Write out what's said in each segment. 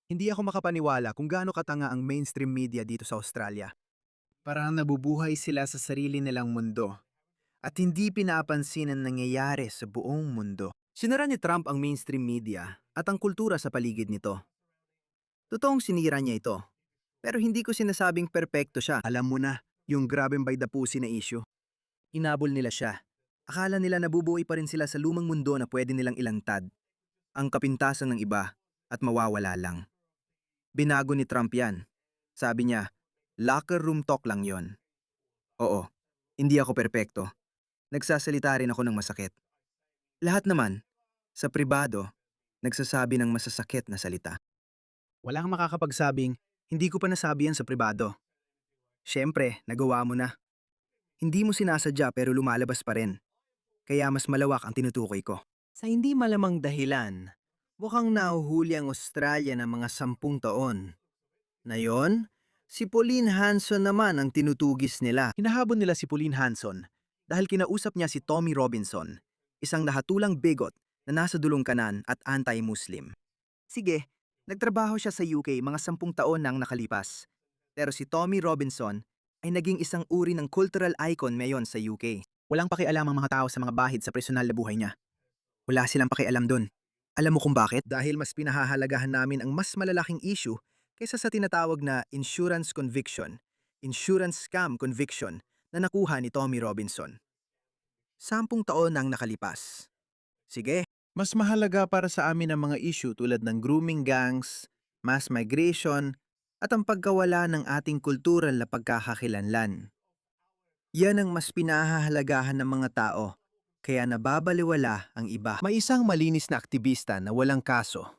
Hindi ako makapaniwala kung gaano katanga ang mainstream media dito sa Australia. Parang nabubuhay sila sa sarili nilang mundo at hindi pinapansin ang nangyayari sa buong mundo. Sinara ni Trump ang mainstream media at ang kultura sa paligid nito. Totoong sinira niya ito. Pero hindi ko sinasabing perpekto siya. Alam mo na, yung grabeng by the pussy na issue. Inabol nila siya. Akala nila nabubuhay pa rin sila sa lumang mundo na pwede nilang ilantad. Ang kapintasan ng iba at mawawala lang. Binago ni Trump yan. Sabi niya, locker room talk lang yon. Oo, hindi ako perpekto. Nagsasalita rin ako ng masakit. Lahat naman, sa pribado, nagsasabi ng masasakit na salita. Walang makakapagsabing, hindi ko pa nasabi yan sa pribado. Siyempre, nagawa mo na. Hindi mo sinasadya pero lumalabas pa rin. Kaya mas malawak ang tinutukoy ko. Sa hindi malamang dahilan, mukhang nahuhuli ang Australia ng mga 10 taon. Ngayon, si Pauline Hanson naman ang tinutugis nila. Hinahabol nila si Pauline Hanson dahil kinausap niya si Tommy Robinson, isang nahatulang bigot na nasa dulong kanan at anti-Muslim. Sige, nagtrabaho siya sa UK mga 10 taon nang nakalipas. Pero si Tommy Robinson ay naging isang uri ng cultural icon ngayon sa UK. Walang pakialam ang mga tao sa mga bahid sa personal na buhay niya. Wala silang pakialam dun. Alam mo kung bakit? Dahil mas pinahahalagahan namin ang mas malalaking issue kaysa sa tinatawag na insurance scam conviction na nakuha ni Tommy Robinson. 10 taon nang nakalipas. Sige, mas mahalaga para sa amin ang mga issue tulad ng grooming gangs, mass migration, at ang pagkawala ng ating kultural na pagkakakilanlan. Yan ang mas pinahahalagahan ng mga tao, kaya nababaliwala ang iba. May isang malinis na aktivista na walang kaso,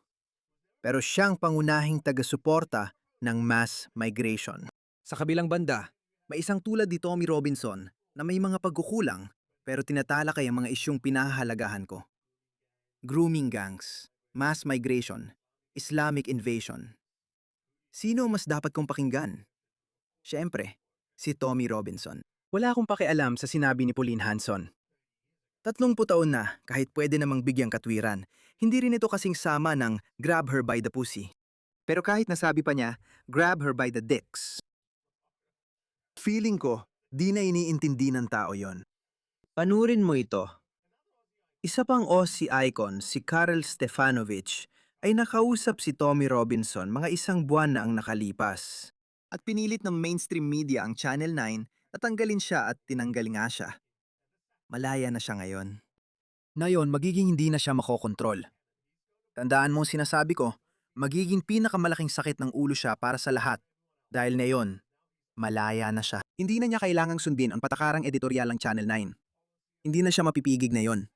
pero siyang pangunahing taga-suporta ng mass migration. Sa kabilang banda, may isang tulad ni Tommy Robinson na may mga pagkukulang pero tinatalakay ang mga isyong pinahahalagahan ko. Grooming gangs, mass migration, Islamic invasion. Sino mas dapat kong pakinggan? Siyempre, si Tommy Robinson. Wala akong pakialam sa sinabi ni Pauline Hanson. 30 taon na kahit pwede namang bigyang katwiran, hindi rin ito kasing sama ng grab her by the pussy. Pero kahit nasabi pa niya, grab her by the dicks. Feeling ko, di na iniintindi ng tao yon. Panurin mo ito. Isa pang Aussie icon, si Karel Stefanovic, ay nakausap si Tommy Robinson mga 1 buwan na ang nakalipas. At pinilit ng mainstream media ang Channel 9 na tanggalin siya at tinanggal nga siya. Malaya na siya ngayon. Ngayon, magiging hindi na siya makokontrol. Tandaan mo ang sinasabi ko, magiging pinakamalaking sakit ng ulo siya para sa lahat. Dahil ngayon, malaya na siya. Hindi na niya kailangang sundin ang patakarang editorial ng Channel 9. Hindi na siya mapipigig ngayon.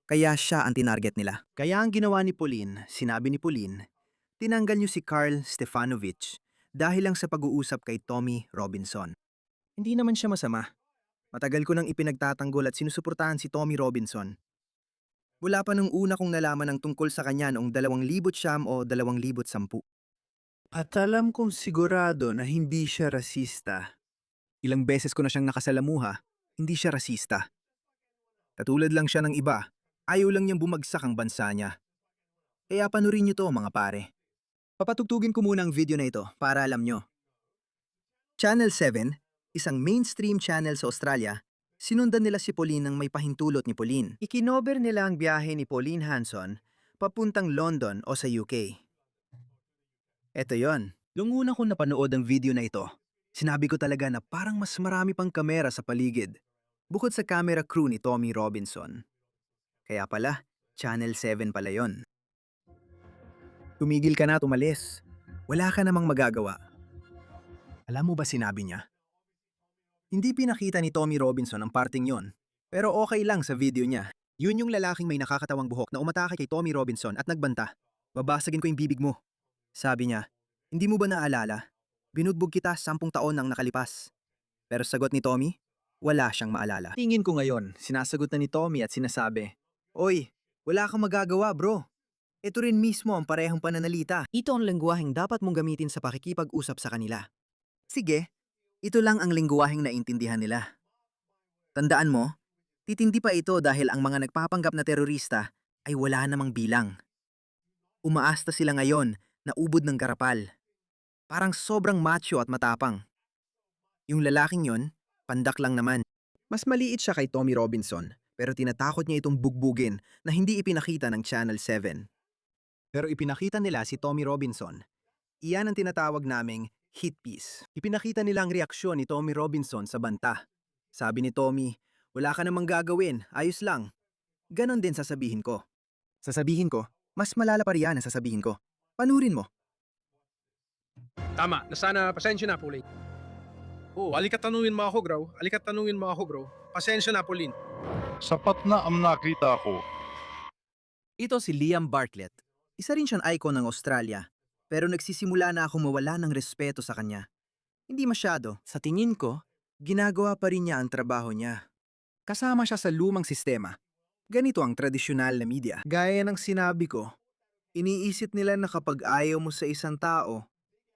Kaya siya ang tinarget nila. Kaya ang ginawa ni Pauline, sinabi ni Pauline, tinanggal niyo si Karl Stefanovic dahil lang sa pag-uusap kay Tommy Robinson. Hindi naman siya masama. Matagal ko nang ipinagtatanggol at sinusuportahan si Tommy Robinson. Wala pa nung una kong nalaman ang tungkol sa kanya noong 2009 o 2010. At alam kong sigurado na hindi siya rasista. Ilang beses ko na siyang nakasalamuha, hindi siya rasista. Katulad lang siya ng iba, ayaw lang niyang bumagsak ang bansa niya. Kaya panurin niyo to mga pare. Papatugtugin ko muna ang video na ito para alam niyo. Channel 7, isang mainstream channel sa Australia, sinundan nila si Pauline nang may pahintulot ni Pauline. Ikinover nila ang biyahe ni Pauline Hanson papuntang London o sa UK. Eto yon. Nung una kong napanood ang video na ito, sinabi ko talaga na parang mas marami pang kamera sa paligid, bukod sa camera crew ni Tommy Robinson. Kaya pala, Channel 7 pala yon. Tumigil ka na at umalis. Wala ka namang magagawa. Alam mo ba sinabi niya? Hindi pinakita ni Tommy Robinson ang parting yon, pero okay lang sa video niya. Yun yung lalaking may nakakatawang buhok na umatake kay Tommy Robinson at nagbanta. Babasagin ko yung bibig mo. Sabi niya, hindi mo ba naalala? Binugbog kita 10 taon nang nakalipas. Pero sagot ni Tommy, wala siyang maalala. Tingin ko ngayon, sinasagot na ni Tommy at sinasabi, Oy, wala kang magagawa bro. Ito rin mismo ang parehong pananalita. Ito ang lengguwaheng dapat mong gamitin sa pakikipag-usap sa kanila. Sige, ito lang ang lengguwaheng naintindihan nila. Tandaan mo, titindi pa ito dahil ang mga nagpapanggap na terorista ay wala namang bilang. Umaasta sila ngayon naubod ng garapal. Parang sobrang macho at matapang. Yung lalaking yon, pandak lang naman. Mas maliit siya kay Tommy Robinson, pero tinatakot niya itong bugbugin na hindi ipinakita ng Channel 7. Pero ipinakita nila si Tommy Robinson. Iyan ang tinatawag naming hit piece. Ipinakita nila ang reaksyon ni Tommy Robinson sa banta. Sabi ni Tommy, wala ka namang gagawin, ayos lang. Ganon din sasabihin ko. Sasabihin ko, mas malala pa riyan ang sasabihin ko. Panurin mo. Tama, na sana pasensya na, Pauline. Oo, alikat tanungin mo ako, bro. Alikat tanungin mo ako, bro. Pasensya na, Pauline. Sapat na ang nakita ko. Ito si Liam Bartlett. Isa rin siyang icon ng Australia. Pero nagsisimula na akong mawala ng respeto sa kanya. Hindi masyado. Sa tingin ko, ginagawa pa rin niya ang trabaho niya. Kasama siya sa lumang sistema. Ganito ang tradisyonal na media. Gaya ng sinabi ko, iniisip nila na kapag ayaw mo sa isang tao,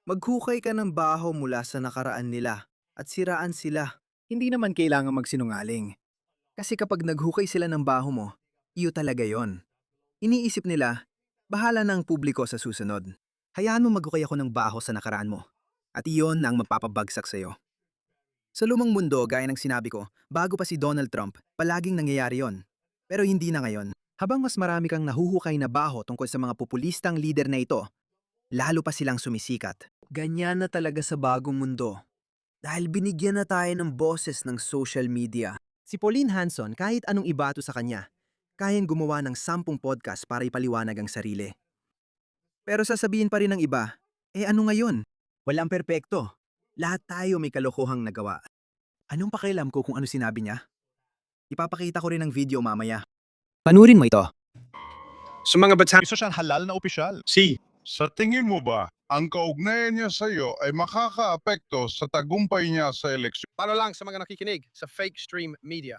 maghukay ka ng baho mula sa nakaraan nila at siraan sila. Hindi naman kailangan magsinungaling. Kasi kapag naghukay sila ng baho mo, iyo talaga yon. Iniisip nila, bahala na ang publiko sa susunod. Hayaan mo maghukay ako ng baho sa nakaraan mo. At iyon na ang magpapabagsak sa'yo. Sa lumang mundo, gaya ng sinabi ko, bago pa si Donald Trump, palaging nangyayari yon. Pero hindi na ngayon. Habang mas marami kang nahuhukay na baho tungkol sa mga populistang lider na ito, lalo pa silang sumisikat. Ganyan na talaga sa bagong mundo. Dahil binigyan na tayo ng boses ng social media. Si Pauline Hanson, kahit anong ibato sa kanya, kayang gumawa ng 10 podcast para ipaliwanag ang sarili. Pero sasabihin pa rin ng iba, ano ngayon? Walang perpekto. Lahat tayo may kalokohang nagawa. Anong pakialam ko kung ano sinabi niya? Ipapakita ko rin ang video mamaya. Panurin mo ito. Sa mga bata, Isa siyang halal na opisyal. si, Sa tingin mo ba, ang kaugnayan niya sa iyo ay makakaapekto sa tagumpay niya sa eleksyon? para lang sa mga nakikinig sa fake stream media.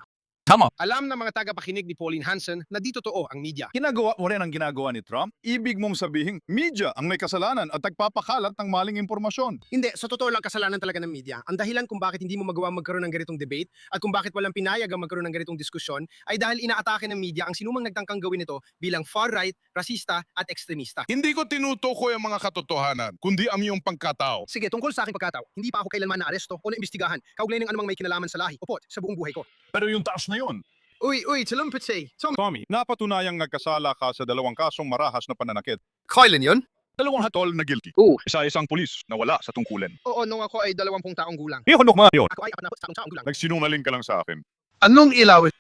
Tama. Alam ng mga tagapakinig ni Pauline Hanson na di totoo ang media. Ginagawa mo rin ang ginagawa ni Trump? Ibig mong sabihin, media ang may kasalanan at nagpapakalat ng maling impormasyon. Hindi, sa totoo lang kasalanan talaga ng media. Ang dahilan kung bakit hindi mo magawa magkaroon ng ganitong debate at kung bakit walang pinayag ang magkaroon ng ganitong diskusyon ay dahil inaatake ng media ang sinumang nagtangkang gawin ito bilang far-right, rasista at ekstremista. Hindi ko tinutukoy ang mga katotohanan, kundi ang iyong pagkatao. Sige, tungkol sa aking pagkatao, hindi pa ako kailanman na-aresto o naimbestigahan kaugnay ng anumang may kinalaman sa lahi o pot sa buong buhay ko. Pero yung taas na yun. Uy, talumpit say. Tommy, napatunayang nagkasala ka sa 2 kasong marahas na pananakit. Kailan yun? 2 hatol na guilty. Oo. Isa-isang pulis na wala sa tungkulin. Oo, nung ako ay 20 taong gulang. Ihonok mga yun. Ako ay 40 taong gulang. Nagsinungaling ka lang sa akin. Anong ilawit?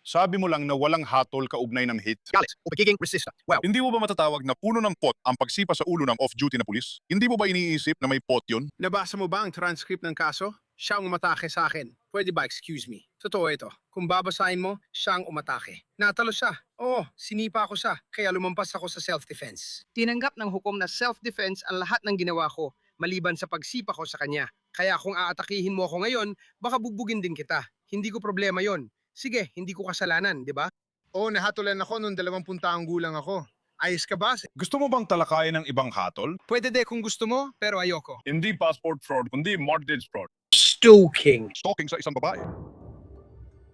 Sabi mo lang na walang hatol kaugnay ng hit. Galit o pagiging resistant. Well, Hindi mo ba matatawag na puno ng pot ang pagsipa sa ulo ng off-duty na pulis? Hindi mo ba iniisip na may pot yun? nabasa mo ba ang transcript ng kaso? Siya ang umatake sa akin. Pwede ba excuse me? Totoo ito. Kung babasahin mo, siya ang umatake. Natalo siya. Oo, sinipa ko siya. Kaya lumampas ako sa self-defense. Tinanggap ng hukom na self-defense ang lahat ng ginawa ko, maliban sa pagsipa ko sa kanya. Kaya kung aatakihin mo ako ngayon, baka bugbugin din kita. Hindi ko problema yon. Sige, hindi ko kasalanan, di ba? Oo, nahatulan ako nung 20 taong gulang ako. Ayos ka ba? Gusto mo bang talakayin ng ibang hatol? Pwede de kung gusto mo, pero ayoko. Hindi passport fraud, kundi mortgage fraud. Stalking. Stalking sa isang babae.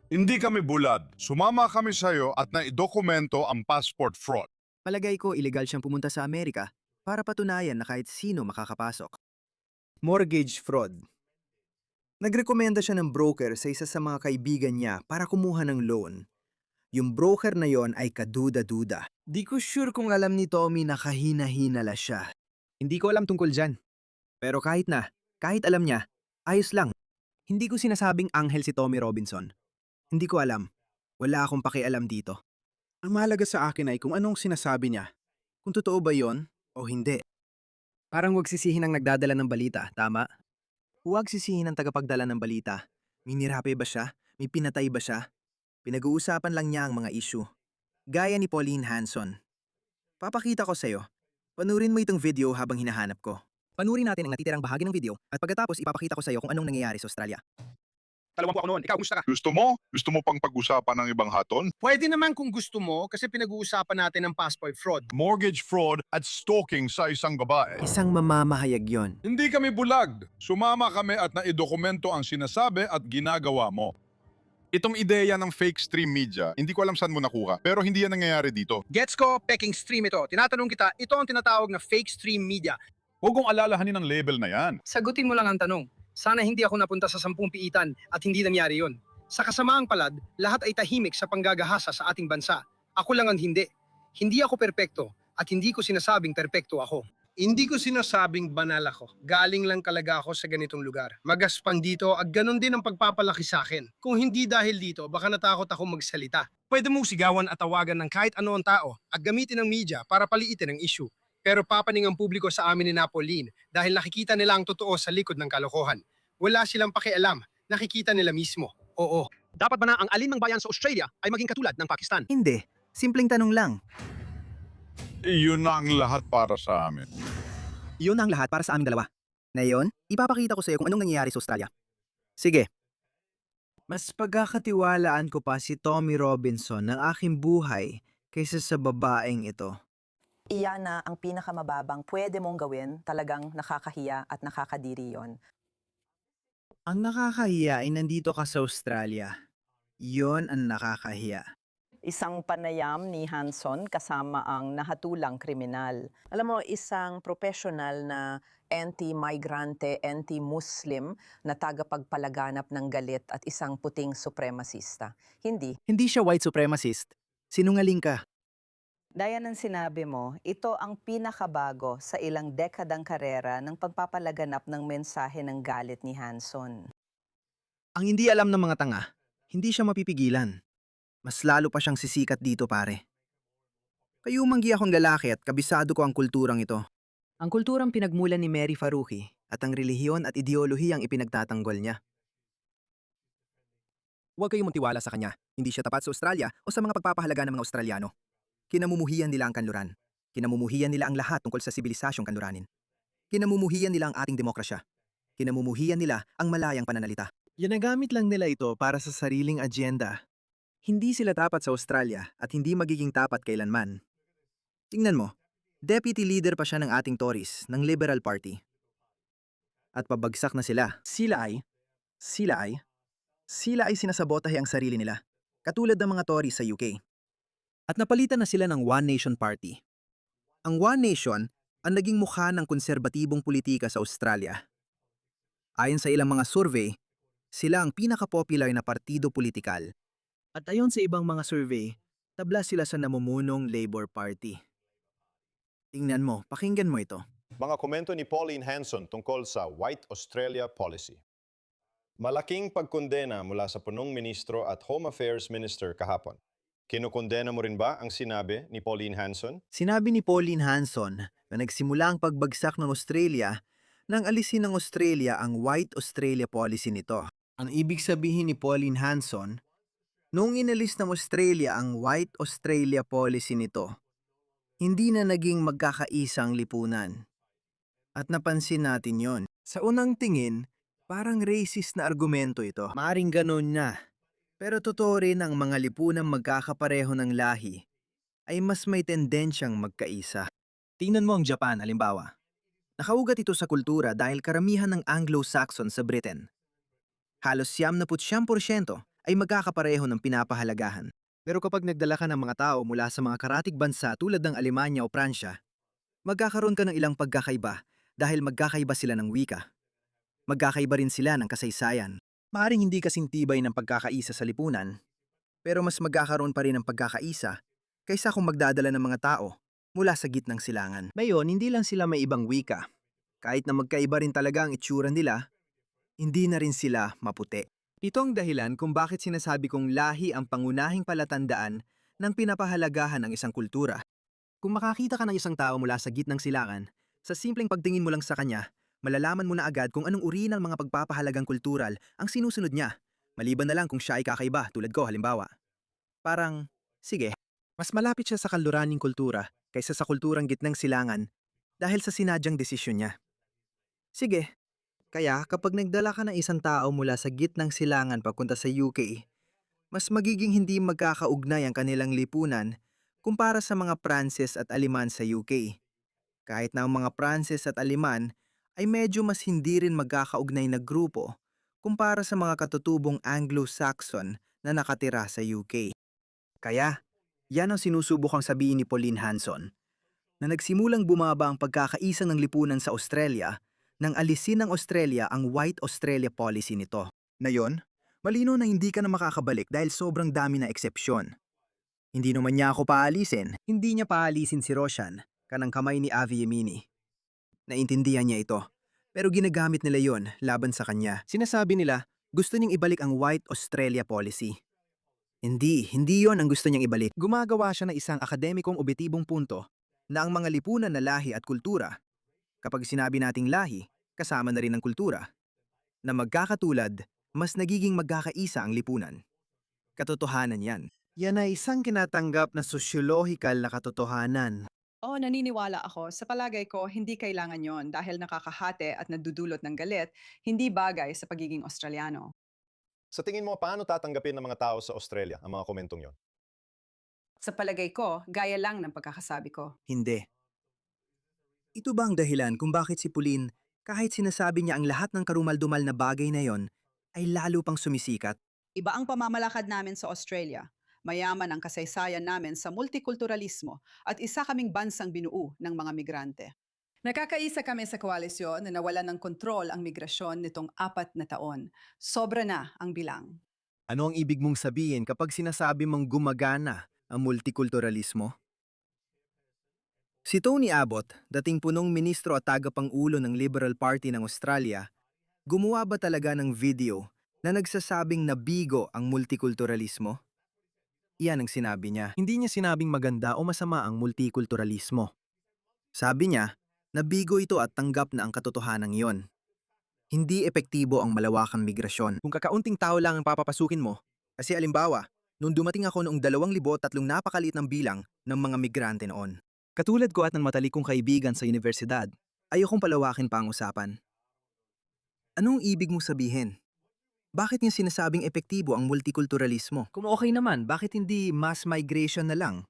Hindi kami bulad. Sumama kami sa'yo at naidokumento ang passport fraud. Palagay ko illegal siyang pumunta sa Amerika para patunayan na kahit sino makakapasok. Mortgage fraud. Nagrekomenda siya ng broker sa isa sa mga kaibigan niya para kumuha ng loan. Yung broker na yon ay kaduda-duda. Di ko sure kung alam ni Tommy na kahina-hinala siya. Hindi ko alam tungkol dyan. Pero kahit alam niya, ayos lang. Hindi ko sinasabing anghel si Tommy Robinson. Hindi ko alam. Wala akong pakialam dito. Ang mahalaga sa akin ay kung anong sinasabi niya. Kung totoo ba yon o hindi. Parang huwag sisihin ang nagdadala ng balita, tama? Huwag sisihin ang tagapagdala ng balita. May nirape ba siya? May pinatay ba siya? Pinag-uusapan lang niya ang mga issue. Gaya ni Pauline Hanson. Papakita ko sa'yo. Panurin mo itong video habang hinahanap ko. Panurin natin ang natitirang bahagi ng video at pagkatapos ipapakita ko sa'yo kung anong nangyayari sa Australia. 20 ako noon. Ikaw, gusto ka? Gusto mo? Gusto mo pang pag-usapan ng ibang hatol? Pwede naman kung gusto mo kasi pinag-uusapan natin ang passport fraud. Mortgage fraud at stalking sa isang babae. Isang mamamahayag yon. Hindi kami bulag. Sumama kami at naidokumento ang sinasabi at ginagawa mo. Itong ideya ng fake stream media, hindi ko alam saan mo nakuha, pero hindi yan nangyayari dito. Gets ko, peking stream ito. Tinatanong kita, ito ang tinatawag na fake stream media. Huwag kong alalahanin ang label na yan. Sagutin mo lang ang tanong. Sana hindi ako napunta sa 10 piitan at hindi nangyari yon. Sa kasamaang palad, lahat ay tahimik sa panggagahasa sa ating bansa. Ako lang ang hindi. Hindi ako perpekto at hindi ko sinasabing perpekto ako. Hindi ko sinasabing banal ako. Galing lang talaga ako sa ganitong lugar. Magaspang dito at ganun din ang pagpapalaki sa akin. Kung hindi dahil dito, baka natakot ako magsalita. Pwede mong sigawan at tawagan ng kahit ano ang tao at gamitin ng media para paliitin ang issue. Pero papaning ang publiko sa amin ni Napoleon dahil nakikita nila ang totoo sa likod ng kalokohan. Wala silang pakialam. Nakikita nila mismo. Oo. Dapat ba na ang alin ng bayan sa Australia ay maging katulad ng Pakistan? Hindi. Simpleng tanong lang. Iyon na ang lahat para sa amin. Iyon ang lahat para sa aming dalawa. Ngayon, ipapakita ko sa iyo kung anong nangyayari sa Australia. Sige. Mas pagkakatiwalaan ko pa si Tommy Robinson ng aking buhay kaysa sa babaeng ito. Iyan na ang pinakamababang pwede mong gawin, talagang nakakahiya at nakakadiri yon. Ang nakakahiya ay nandito ka sa Australia. Iyon ang nakakahiya. Isang panayam ni Hanson kasama ang nahatulang kriminal. Alam mo, isang professional na anti-migrante, anti-Muslim na tagapagpalaganap ng galit at isang puting supremacista. Hindi. Hindi siya white supremacist. Sinungaling ka. Daya ng sinabi mo, ito ang pinakabago sa ilang dekadang karera ng pagpapalaganap ng mensahe ng galit ni Hanson. Ang hindi alam ng mga tanga, hindi siya mapipigilan. Mas lalo pa siyang sisikat dito, pare. Kayumanggi akong lalaki at kabisado ko ang kulturang ito. Ang kulturang pinagmulan ni Mary Faruqi at ang relihiyon at ideolohiyang ipinagtatanggol niya. Huwag kayong magtiwala sa kanya. Hindi siya tapat sa Australia o sa mga pagpapahalaga ng mga Australiano. Kinamumuhian nila ang kanluran. Kinamumuhian nila ang lahat tungkol sa sibilisasyong kanluranin. Kinamumuhian nila ang ating demokrasya. Kinamumuhian nila ang malayang pananalita. Ginagamit lang nila ito para sa sariling agenda. Hindi sila tapat sa Australia at hindi magiging tapat kailanman. Tingnan mo, deputy leader pa siya ng ating Tories, ng Liberal Party. At pabagsak na sila. Sila ay sinasabotahe ang sarili nila, katulad ng mga Tories sa UK. At napalitan na sila ng One Nation Party. Ang One Nation ang naging mukha ng konserbatibong politika sa Australia. Ayon sa ilang mga survey, sila ang pinaka-popular na partido politikal. At ayon sa ibang mga survey, tabla sila sa namumunong Labour Party. Tingnan mo, pakinggan mo ito. Mga komento ni Pauline Hanson tungkol sa White Australia Policy. Malaking pagkondena mula sa punong ministro at Home Affairs Minister kahapon. Kinukondena mo rin ba ang sinabi ni Pauline Hanson? Sinabi ni Pauline Hanson na nagsimula ang pagbagsak ng Australia nang alisin ng Australia ang White Australia Policy nito. Ang ibig sabihin ni Pauline Hanson, noong inalis ng Australia ang White Australia Policy nito, hindi na naging magkakaisang lipunan. At napansin natin yon. Sa unang tingin, parang racist na argumento ito. Maaring ganun na. Pero totoo rin ang mga lipunang magkakapareho ng lahi ay mas may tendensyang magkaisa. Tingnan mo ang Japan, halimbawa. Nakaugat ito sa kultura dahil karamihan ng Anglo-Saxon sa Britain. Halos 79% ay magkakapareho ng pinapahalagahan. Pero kapag nagdala ka ng mga tao mula sa mga karatig bansa tulad ng Alemanya o Pransya, magkakaroon ka ng ilang pagkakaiba dahil magkakaiba sila ng wika. Magkakaiba rin sila ng kasaysayan. Maaring hindi kasing tibay ng pagkakaisa sa lipunan, pero mas magkakaroon pa rin ng pagkakaisa kaysa kung magdadala ng mga tao mula sa gitnang silangan. Ngayon, hindi lang sila may ibang wika. Kahit na magkaiba rin talaga ang itsura nila, hindi na rin sila maputi. Ito ang dahilan kung bakit sinasabi kong lahi ang pangunahing palatandaan ng pinapahalagahan ng isang kultura. Kung makakita ka ng isang tao mula sa gitnang silangan, sa simpleng pagtingin mo lang sa kanya, malalaman mo na agad kung anong uri ng mga pagpapahalagang kultural ang sinusunod niya, maliban na lang kung siya ay kakaiba tulad ko halimbawa. Parang, sige, mas malapit siya sa kanluraning kultura kaysa sa kulturang gitnang silangan dahil sa sinadyang desisyon niya. Sige, kaya kapag nagdala ka ng isang tao mula sa gitnang silangan papunta sa UK, mas magiging hindi magkakaugnay ang kanilang lipunan kumpara sa mga Pranses at Aleman sa UK. Kahit na ang mga Pranses at Aleman ay medyo mas hindi rin magkakaugnay na grupo kumpara sa mga katutubong Anglo-Saxon na nakatira sa UK. Kaya, yan ang sinusubukang sabihin ni Pauline Hanson, na nagsimulang bumaba ang pagkakaisa ng lipunan sa Australia nang alisin ng Australia ang White Australia policy nito. Na yon, malino na hindi ka na makakabalik dahil sobrang dami na eksepsyon. Hindi naman niya ako paalisin. Hindi niya paalisin si Roshan, kanang kamay ni Avi Yemini. Naintindihan niya ito, pero ginagamit nila yon laban sa kanya. Sinasabi nila, gusto niyang ibalik ang White Australia policy. Hindi yon ang gusto niyang ibalik. Gumagawa siya ng isang akademikong objetibong punto na ang mga lipunan na lahi at kultura, kapag sinabi nating lahi, kasama na rin ang kultura, na magkakatulad, mas nagiging magkakaisa ang lipunan. Katotohanan yan. Yan ay isang kinatanggap na sosyologikal na katotohanan. Oo, naniniwala ako. Sa palagay ko, hindi kailangan yon dahil nakakahate at nadudulot ng galit, hindi bagay sa pagiging Australiano. Sa tingin mo, paano tatanggapin ng mga tao sa Australia ang mga komentong yon? Sa palagay ko, gaya lang ng pagkakasabi ko. Hindi. Ito ba ang dahilan kung bakit si Pauline, kahit sinasabi niya ang lahat ng karumaldumal na bagay na yon, ay lalo pang sumisikat? Iba ang pamamalakad namin sa Australia. Mayaman ang kasaysayan namin sa multikulturalismo at isa kaming bansang binuo ng mga migrante. Nakakaisa kami sa koalisyon na nawalan ng kontrol ang migrasyon nitong 4 na taon. Sobra na ang bilang. Ano ang ibig mong sabihin kapag sinasabi mong gumagana ang multikulturalismo? Si Tony Abbott, dating punong ministro at tagapangulo ng Liberal Party ng Australia, gumawa ba talaga ng video na nagsasabing nabigo ang multikulturalismo? Iyan ang sinabi niya. Hindi niya sinabing maganda o masama ang multikulturalismo. Sabi niya, nabigo ito at tanggap na ang katotohanan iyon. Hindi epektibo ang malawakang migrasyon. Kung kakaunting tao lang ang papapasukin mo, kasi alimbawa, nung dumating ako noong 2003 napakaliit ng bilang ng mga migrante noon. Katulad ko at ng matalikong kaibigan sa universidad, ayokong palawakin pa ang usapan. Anong ibig mong sabihin? Bakit niya sinasabing epektibo ang multikulturalismo? Kung okay naman, bakit hindi mass migration na lang?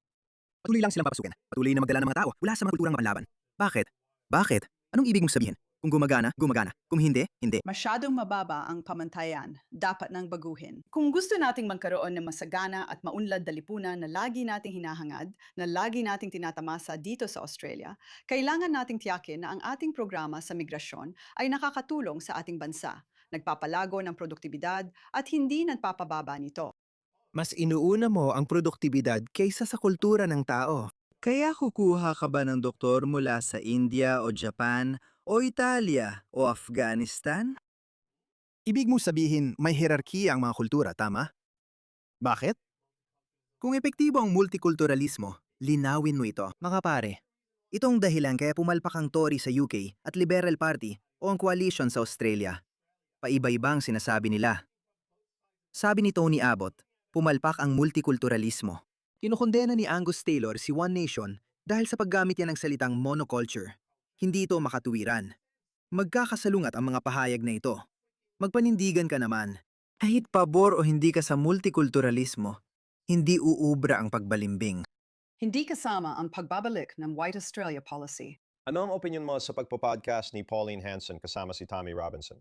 Patuloy lang silang papasukin. Patuloy na magdala ng mga tao mula sa mga kulturang mapanlaban. Bakit? Bakit? Anong ibig mong sabihin? Kung gumagana, gumagana. Kung hindi, hindi. Masyadong mababa ang pamantayan, dapat nang baguhin. Kung gusto nating magkaroon ng masagana at maunlad na lipunan na lagi nating hinahangad, na lagi nating tinatamasa dito sa Australia, kailangan nating tiyakin na ang ating programa sa migrasyon ay nakakatulong sa ating bansa, nagpapalago ng produktibidad at hindi nagpapababa nito. Mas inuuna mo ang produktibidad kaysa sa kultura ng tao. Kaya kukuha ka ba ng doktor mula sa India o Japan o Italia o Afghanistan? Ibig mo sabihin may hierarkiya ang mga kultura, tama? Bakit? Kung epektibo ang multikulturalismo, linawin mo ito. Mga pare, itong dahilan kaya pumalpak ang Tory sa UK at Liberal Party o ang coalition sa Australia. Paiba-ibang sinasabi nila. Sabi ni Tony Abbott, pumalpak ang multikulturalismo. Kinukondena ni Angus Taylor si One Nation dahil sa paggamit niya ng salitang monoculture. Hindi ito makatuwiran. Magkakasalungat ang mga pahayag na ito. Magpanindigan ka naman. Kahit pabor o hindi ka sa multikulturalismo, hindi uubra ang pagbalimbing. Hindi kasama ang pagbabalik ng White Australia policy. Ano ang opinion mo sa pagpo-podcast ni Pauline Hanson kasama si Tommy Robinson?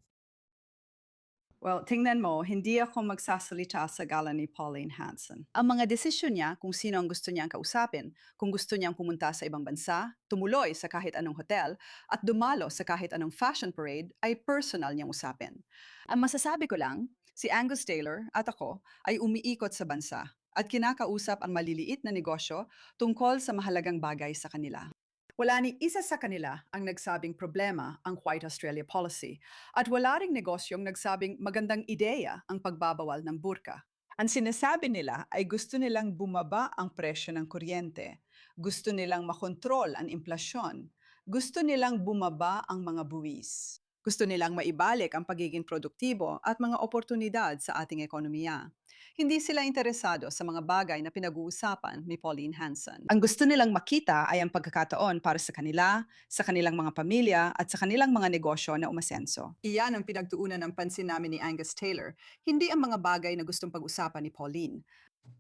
Well, tingnan mo, hindi ako magsasalita sa gala ni Pauline Hanson. Ang mga desisyon niya kung sino ang gusto niyang kausapin, kung gusto niyang pumunta sa ibang bansa, tumuloy sa kahit anong hotel, at dumalo sa kahit anong fashion parade ay personal niyang usapin. Ang masasabi ko lang, si Angus Taylor at ako ay umiikot sa bansa at kinakausap ang maliliit na negosyo tungkol sa mahalagang bagay sa kanila. Wala ni isa sa kanila ang nagsabing problema ang White Australia policy at wala ring negosyong nagsabing magandang ideya ang pagbabawal ng burka. Ang sinasabi nila ay gusto nilang bumaba ang presyo ng kuryente, gusto nilang makontrol ang inflasyon, gusto nilang bumaba ang mga buwis. Gusto nilang maibalik ang pagiging produktibo at mga oportunidad sa ating ekonomiya. Hindi sila interesado sa mga bagay na pinag-uusapan ni Pauline Hanson. Ang gusto nilang makita ay ang pagkakataon para sa kanila, sa kanilang mga pamilya at sa kanilang mga negosyo na umasenso. Iyan ang pinagtuunan ng pansin namin ni Angus Taylor, hindi ang mga bagay na gustong pag-usapan ni Pauline.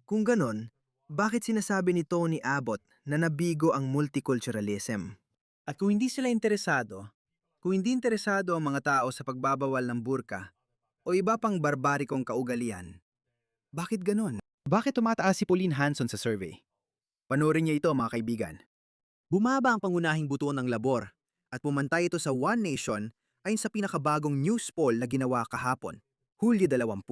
Kung ganon, bakit sinasabi ni Tony Abbott na nabigo ang multiculturalism? At kung hindi sila interesado, kung hindi interesado ang mga tao sa pagbabawal ng burka o iba pang barbarikong kaugalian, Bakit ganon? Bakit tumataas si Pauline Hanson sa survey? Panoorin niyo ito mga kaibigan. Bumaba ang pangunahing buto ng labor at pumantay ito sa One Nation ayon sa pinakabagong news poll na ginawa kahapon, Hulyo 20.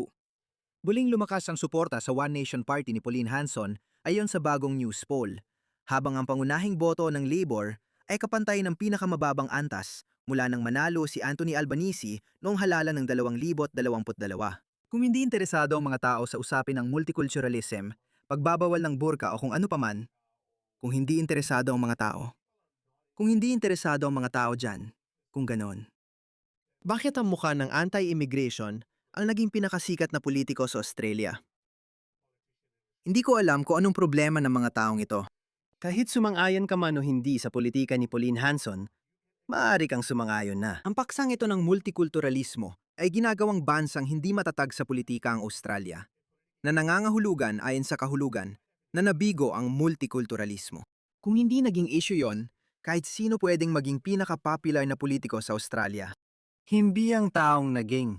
Muling lumakas ang suporta sa One Nation Party ni Pauline Hanson ayon sa bagong news poll, habang ang pangunahing boto ng Labor ay kapantay ng pinakamababang antas mula nang manalo si Anthony Albanese noong halalan ng 2022. Kung hindi interesado ang mga tao sa usapin ng multiculturalism, pagbabawal ng burka o kung ano paman, kung hindi interesado ang mga tao. Kung hindi interesado ang mga tao dyan, kung ganon. Bakit ang mukha ng anti-immigration ang naging pinakasikat na politiko sa Australia? Hindi ko alam kung anong problema ng mga taong ito. Kahit sumang-ayon ka man o hindi sa politika ni Pauline Hanson, maaari kang sumang-ayon na. Ang paksang ito ng multikulturalismo ay ginagawang bansang hindi matatag sa politika ang Australia, na nangangahulugan ayon sa kahulugan na nabigo ang multikulturalismo. Kung hindi naging issue yon, kahit sino pwedeng maging pinaka-popular na politiko sa Australia. Hindi ang taong naging.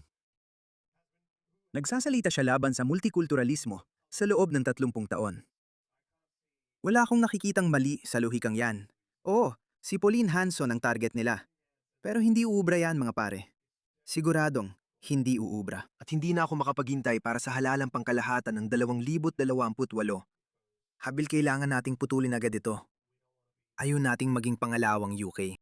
Nagsasalita siya laban sa multikulturalismo sa loob ng 30 taon. Wala akong nakikitang mali sa luhikang yan. Oo, si Pauline Hanson ang target nila. Pero hindi uubra yan mga pare. Siguradong hindi uubra. At hindi na ako makapaghintay para sa halalang pangkalahatan ng 2028. Habil kailangan nating putulin agad ito. Ayaw nating maging pangalawang UK.